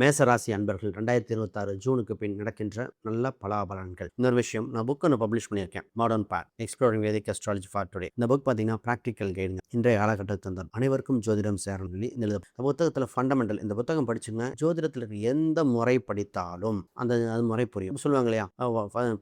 மேசராசி அன்பர்கள் 2026 ஜூனுக்கு பின் நடக்கின்ற நல்ல பலாபலன்கள். இன்னொரு விஷயம், நான் புக் ஒன்று பப்ளிஷ் பண்ணியிருக்கேன். Modern path exploring Vedic astrology for today. இந்த புக் பார்த்தீங்கன்னா ப்ராக்டிக்கல் கைடுங்க. இன்றைய காலகட்டத்தில் தந்தார் அனைவருக்கும் ஜோதிடம் சேரும் சொல்லி இந்த புத்தகத்தில் ஃபண்டமெண்டல். இந்த புத்தகம் படிச்சுங்க, ஜோதிடத்தில் இருக்க எந்த முறை படித்தாலும் அது முறை புரியும். சொல்லுவாங்க இல்லையா,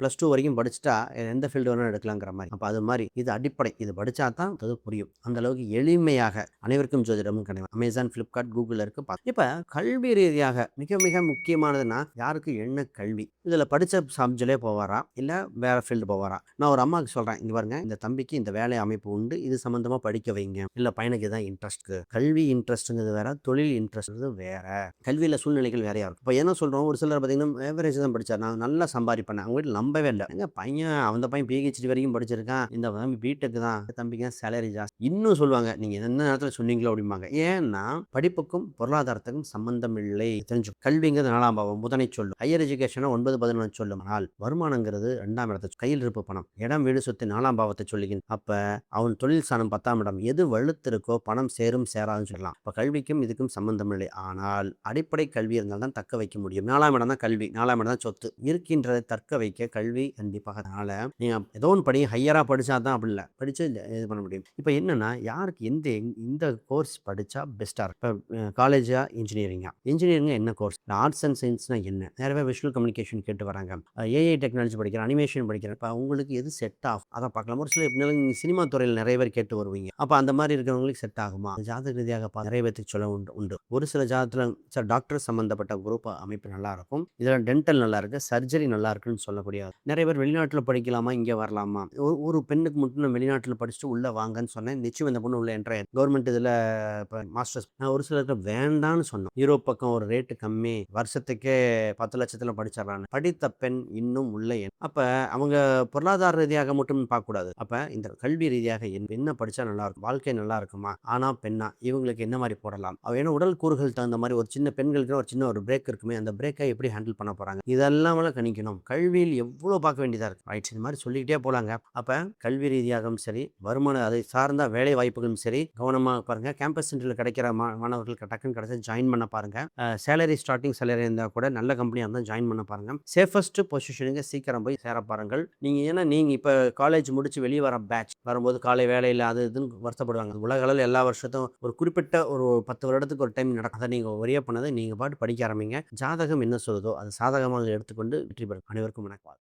+2 வரைக்கும் படிச்சுட்டா எந்த ஃபீல்டு வேணாலும் எடுக்கலாங்கிற மாதிரி. அப்போ அது மாதிரி இது அடிப்படை. இது படித்தா தான் அது புரியும். அந்த அளவுக்கு எளிமையாக அனைவருக்கும் ஜோதிடமும் கிடையாது. அமேசான், ஃப்ளிப்கார்ட், கூகுளில் இருக்கு. இப்போ கல்வி ரீதியாக மிக மிக முக்கியமானதுன்னா யாருக்கு என்ன கல்வி, இதில் படித்த சப்ஜெக்டே போவாரா இல்லை வேற ஃபீல்டு போவாரா? நான் ஒரு அம்மாவுக்கு சொல்கிறேன், இங்கே பாருங்க, இந்த தம்பிக்கு இந்த வேலை அமைப்பு உண்டு, இது சம்மந்தமாக படிக்க வைங்க. இல்லை பையனுக்கு தான் இன்ட்ரெஸ்ட். கல்வி இன்ட்ரெஸ்ட்டுங்கிறது வேற, தொழில் இன்ட்ரெஸ்ட்ங்கிறது வேற. கல்வியில் சூழ்நிலைகள் வேறையா இருக்கும். இப்போ என்ன சொல்கிறோம், ஒரு சிலர் பார்த்தீங்கன்னா ஏவரேஜ் தான் படித்தார், நான் நல்லா சம்பாதிப்பேன். அவங்க வீட்டில் நம்பவே இல்லை. எங்கள் பையன், அந்த பையன் பிஹெச்டி வரைக்கும் படிச்சிருக்கான், இந்த தம்பி பிடெக் தான், தம்பிக்கு சேலரி ஜாஸ்தி. இன்னும் சொல்லுவாங்க, நீங்கள் என்ன நேரத்தில் சொன்னீங்களோ அப்படிம்பாங்க. ஏன்னா படிப்புக்கும் பொருளாதாரத்துக்கும் சம்பந்தம் இல்லை. தெரிஞ்சு கல்விங்கிறது 4ஆம் பாவம், புதனை சொல்லும். ஹையர் எஜுகேஷனை 9, 11 சொல்லும். ஆனால் வருமானங்கிறது 2ஆம் இடத்தை, கையில் இருப்பு பணம், இடம், வீடு, சொத்து 4ஆம் பாவத்தை சொல்லுகின்ற. அப்ப அவன் தொழில் ஸ்தானம் 10ஆம் இடம். எது வலுத்திருக்கோ பணம் சேரும் சேராதுன்னு சொல்லலாம். இப்ப கல்விக்கும் இதுக்கும் சம்பந்தம் இல்லை. ஆனால் அடிப்படை கல்வி இருந்தால் தான் தக்க வைக்க முடியும். 4ஆம் இடம் தான் கல்வி, 4ஆம் இடம் தான் சொத்து. இருக்கின்றதை தக்க வைக்க கல்வி கண்டிப்பாக. அதனால நீங்க ஏதோ ஒன்று படி, ஹையரா படிச்சா தான் அப்படி இல்லை, படிச்சு இது பண்ண முடியும். இப்போ என்னன்னா, யாருக்கு இந்த கோர்ஸ் படிச்சா பெஸ்டா இருக்கு? இப்போ காலேஜா, இன்ஜினியரிங்கா என்ன கோர்ஸ், ஆர்ட்ஸ் அண்ட் சயின்ஸ்னா என்ன, நிறைய விஷுவல் கம்யூனிகேஷன் கேட்டு வராங்க, ஏஐ டெக்னாலஜி படிக்கிறேன், அனிமேஷன் படிக்கிறேன். இப்போ உங்களுக்கு எது செட் ஆகும் அதை பார்க்கலாம். ஒரு சில சினிமா துறையில் நிறைய பேர் கேட்டு வருவீங்க. அப்போ அந்த மாதிரி இருக்கிறவங்களுக்கு செட் ஆகுமா? ஜாதக ரீதியாக நிறைய பேருக்கு சொல்ல உண்டு. ஒரு சில ஜாதகத்தில் சார் டாக்டர் சம்பந்தப்பட்ட குரூப் அமைப்பு நல்லா இருக்கும், இதில் டென்டல் நல்லா இருக்கு, சர்ஜரி நல்லா இருக்குன்னு சொல்லக்கூடிய நிறைய பேர் வெளிநாட்டில் படிக்கலாமா, இங்கே வரலாமா? ஒரு பெண்ணுக்கு மட்டும் நான் வெளிநாட்டில் படிச்சுட்டு உள்ள வாங்கன்னு சொன்னேன், நிச்சயம் இந்த பொண்ணு உள்ள என்ட்ரு கவர்மெண்ட் இதில் இப்போ மாஸ்டர்ஸ். நான் ஒரு சிலருக்கு வேண்டான்னு சொன்னோம். யூரோப் பக்கம் ஒரு ரேட்டு கம்மி, வருஷத்துக்கே 10 லட்சத்தில் படிச்சிடறாங்க. படித்த பெண் இன்னும் உள்ள அப்ப அவங்க பொருளாதார ரீதியாக மட்டும் பார்க்கக்கூடாது. அப்ப இந்த கல்வி ரீதியாக என்ன படிச்சா நல்லா இருக்கும், வாழ்க்கை நல்லா இருக்குமா, ஆனா பெண்ணா, இவங்களுக்கு என்ன மாதிரி போடலாம், ஏன்னா உடல் கூறுகள் தகுந்த மாதிரி ஒரு சின்ன பெண்களுக்கு ஒரு சின்ன ஒரு பிரேக் இருக்குமே, அந்த பிரேக்கை எப்படி ஹேண்டில் பண்ண போறாங்க, இதெல்லாம் கணிக்கணும். கல்வியில் எவ்வளவு பார்க்க வேண்டியதா இருக்கு. ரைட், இந்த மாதிரி சொல்லிக்கிட்டே போலாங்க. அப்ப கல்வி ரீதியாகவும் சரி, வருமானம் அதை சார்ந்த வேலை வாய்ப்புகளும் சரி, கவனமா பாருங்க. கேம்பஸ் சென்டரில் கிடைக்கிற மாணவர்களுக்கு டக்குன்னு கிடைச்சி ஜாயின் பண்ண பாருங்க. சேலரி ஸ்டார்டிங் சேலரி இருந்தால் கூட நல்ல கம்பெனியாக இருந்தால் ஜாயின் பண்ண பாருங்க. சேஃபஸ்ட் பொசிஷனுங்க சீக்கிரம் போய் சேர பாருங்கள். ஏன்னா நீங்கள் இப்போ காலேஜ் முடிச்சு வெளியே வர பேட்ச் வரும்போது காலை வேலையில் அது இதுன்னு வருத்தப்படுவாங்க. உலக அளவில் எல்லா வருஷத்தும் ஒரு குறிப்பிட்ட ஒரு 10 வருடத்துக்கு ஒரு டைம் நடக்கும். அதை நீங்கள் ஒரே பண்ணதை நீங்கள் பாட்டு படிக்க ஆரம்பிங்க. ஜாதகம் என்ன சொல்லுதோ அது சாதகமாக எடுத்துக்கொண்டு வெற்றி பெறும். அனைவருக்கும் வணக்கம்.